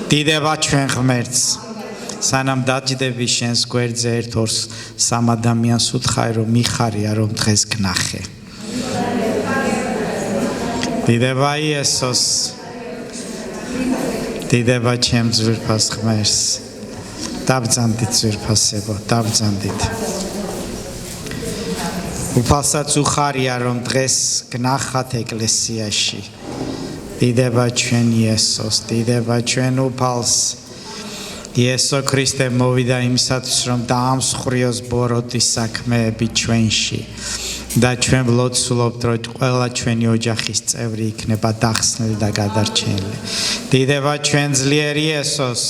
დიდება ჩვენ ღმერთს სანამ დაჯდები შენს გვერდზე ერთ ორს სამ ადამიანს უთხარი რომ მიხარია რომ დღეს გნახე დიდება იესოს დიდება ჩემ ძვირფას ღმერთს დაბრძანდით ძვირფასებო დაბრძანდით უფალსაც უხარია რომ დღეს გნახათ ეკლესიაში დიდება ჩვენ იესოს დიდება ჩვენ უფალს იესო ქრისტე მოვიდა იმისათვის რომ დაამსხვრიოს ბოროტის საქმეები ჩვენში და ჩვენ ვლოცულობთ რომ ყველა ჩვენი ოჯახის წევრი იქნება დახსნილი და გადარჩენილი დიდება ჩვენ ძლიერი იესოს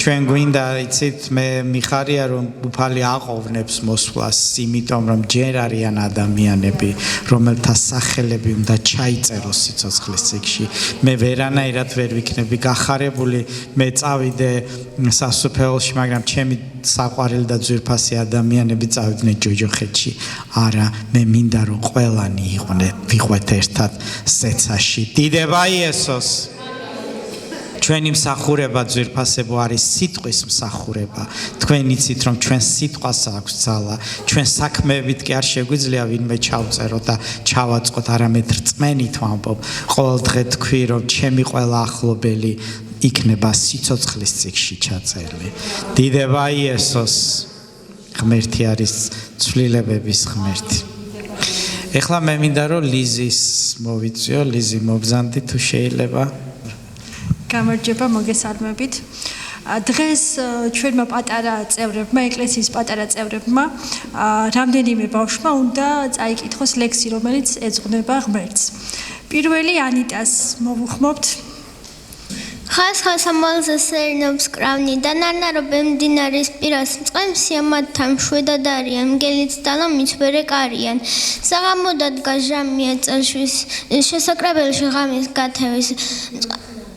ჩვენ გვინდა იცით მე მიხარია რომ უფალი აყოვნებს მოსვლას იმიტომ რომ ჯერ არიან ადამიანები რომელთა სახელები უნდა ჩაიწეროს სიცოცხლის წიგნში მე ვერანაირად ვერ ვიქნები გახარებული მე წავიდე სასუფეველში მაგრამ ჩემი საყვარელი და ძვირფასი ადამიანები წავიდნენ ჯოჯოხეთში არა მე მინდა რომ ყველანი ვიყვეთ ერთად ზეცაში დიდება იესოს ჩვენი მსახურება ძვირფასებო არის სიტყვის მსახურება თქვენ იცით რომ ჩვენ სიტყვას აქვს ძალა ჩვენ საქმეებით კი არ შეგვიძლია ვინმე ჩავწეროთ და ჩავაწყოთ არამედ რწმენით ვამბობ ყოველ დღე თქვი რომ ჩემი ყველა ახლობელი იქნება სიცოცხლის წიგნში ჩაწერილი დიდება იესოს ღმერთი არის ცვლილებების ღმერთი ეხლა მე მინდა რომ ლიზის მოვიწვიო ლიზი მობზანდი თუ შეიძლება გამარჯობა მოგესალმებით. დღეს ჩვენმა პატარა წევრებმა, ეკლესიის პატარა წევრებმა, რამდენიმე ბავშვმა უნდა წაიკითხოს ლექსი, რომელიც ეძღვნება ღმერთს. პირველი ანიტას მოვუხმობთ. ხას ამალზე სერნობს კრავნი და ნანარო ბემდინარის პირას წყემს სიამათა მშვიდად არიან მგელიც დალომიც ვერ ეკარიან საღამოდად გაჟამია წელშვის შესაკრებელში ღამის გათევის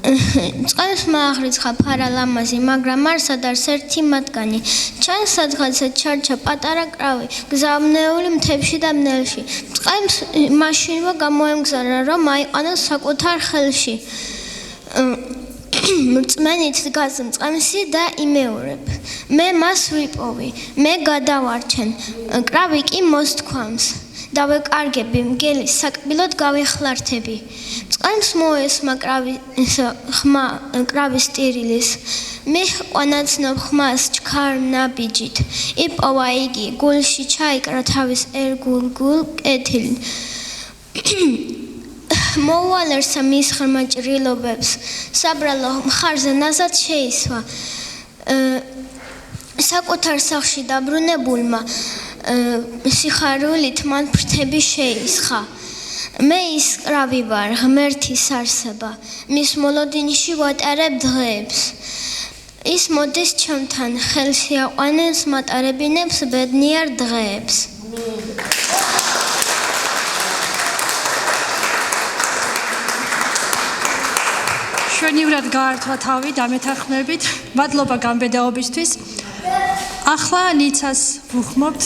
წყემს მააღრიცხა ფარა ლამაზი მაგრამ არსად არის ერთი მათგანი ჩანს სადღაცა ჩარჩა პატარა კრავი გზავნეული მთებში და ბნელში წყემს მაშინვე გამოემგზავრა რომ აიყვანოს საკუთარ ხელში მწმენით დგას მწყემსი და იმეორებ მე მას ვიპოვი მე გადავარჩენ კრავი კი მოსთქვამს დავეკარგები მგელის საკბილოდ გავეხლართები წყემს მოესმა კრავის ტირილის მე ყვანაცნობ ხმას ჩქარ ნაბიჯით იპოვა იგი გულში ჩაიკრა თავის ერგულ კეთილი მოუალერსა მის ღრმა ჭრილობებს საბრალო მხარზე ნაზად შეისვა საკუთარ სახლში დაბრუნებულმა სიხარულით მან ფრთები შეისხა მე ის კრავი ვარ ღმერთის არსება მის მოლოდინში ვატარებ დღეებს ის მოდის ჩემთან ხელში აყვანებს მატარებინებს ბედნიერ დღეებს შვენივრად გაართვა თავი დამეთანხმებით მადლობა გამბედაობისთვის ახლა ნიცას ვუხმობთ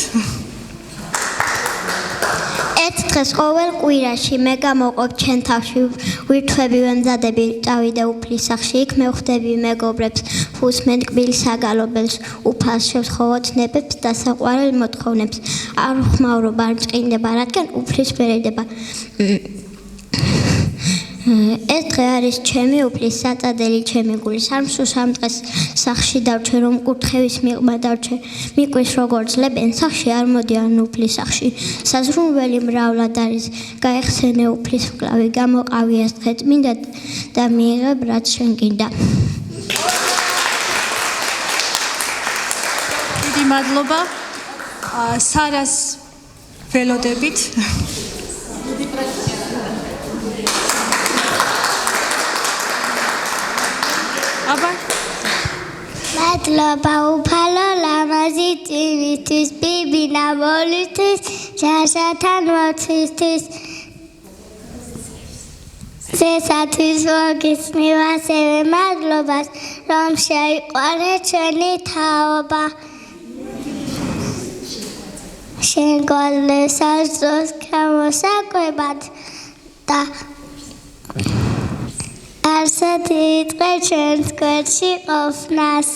ერთ დღეს ყოველ კვირაში მე გამოვყოფ ჩემ თავში ვირთვები ვემზადები წავიდე უფლის სახლში იქ მევხვდები მეგობრებს ფუსმენ კბილ საგალობელს უფალს შევთხოვოთ ნებებს და საყვარელ მოთხოვნებს არ ხმაურობა არ მწყინდება რადგან უფლის ვერედება ეს დღე არის ჩემი უფლის საწადელი ჩემი გულის არ მსუსამ დღეს სახლში დავჩე რომ კურთხევის მიღმა დავჩე მიკვის როგორც ლებენ სახლში არ მოდიან უფლის სახლში საზრუნველი მრავლად არის გაეხსენე უფლის მკლავი გამოყავი ეს დღე წმინდა და მიიღებ რაც შენ გინდა დიდი მადლობა სარას ველოდებით აბა მადლობა უფალო ლამაზი წივისთვის ბიბინა მოლისთვის შაშათან მოცისთვის ზესათვის მოგისმევ ასევე მადლობას რომ შეიყვანე ჩვენი თაობა შენ გვალესას დროს გამოსაკვებად და არსად იწყე ჩვენს გვერდში ყოფნას.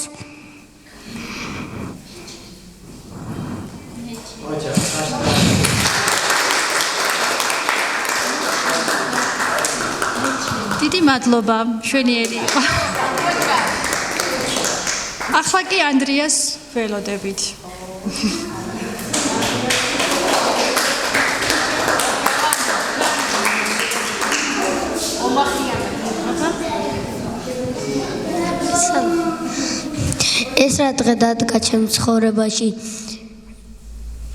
დიდი მადლობა, მშვენიერი იყო. ახლა კი ანდრიას ველოდებით. ეს რა დღე დადგა ჩემ ცხოვრებაში.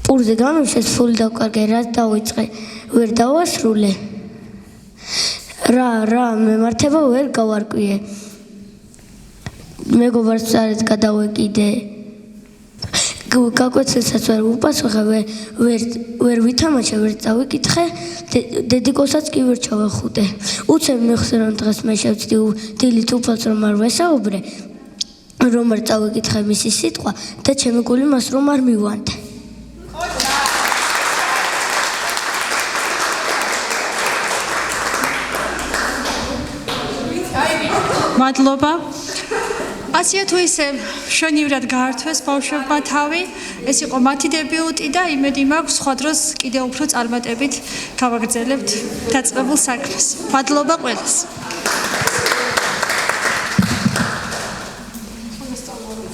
პურზე გამიშეს ფული დავკარგე, რაც დავიწყე, ვერ დავასრულე. რა მემართება ვერ გავარკვიე. მეგობარს წარეთ გადავეკიდე. გაკვეცილსაც ვერ უპასუხე, ვერ ვითამაშე, ვერ წავიკითხე, დედიკოსაც კი ვერ ჩავეხუტე. უცებ მიხსე რომ დღეს მე შევწდი დილით უფალს რომ არ ვესაუბრე, რომ არ წავიკითხე მისი სიტყვა და ჩემი გული მას რომ არ მივანდე. მადლობა. ასია თუ ისე მშვენივრად გაართვეს ბავშვებმა თავი, ეს იყო მათი დებიუტი და იმედი მაქვს სხვა დროს კიდევ უფრო წარმატებით გავაგრძელებთ დაწყებულ საქმეს. მადლობა ყველას.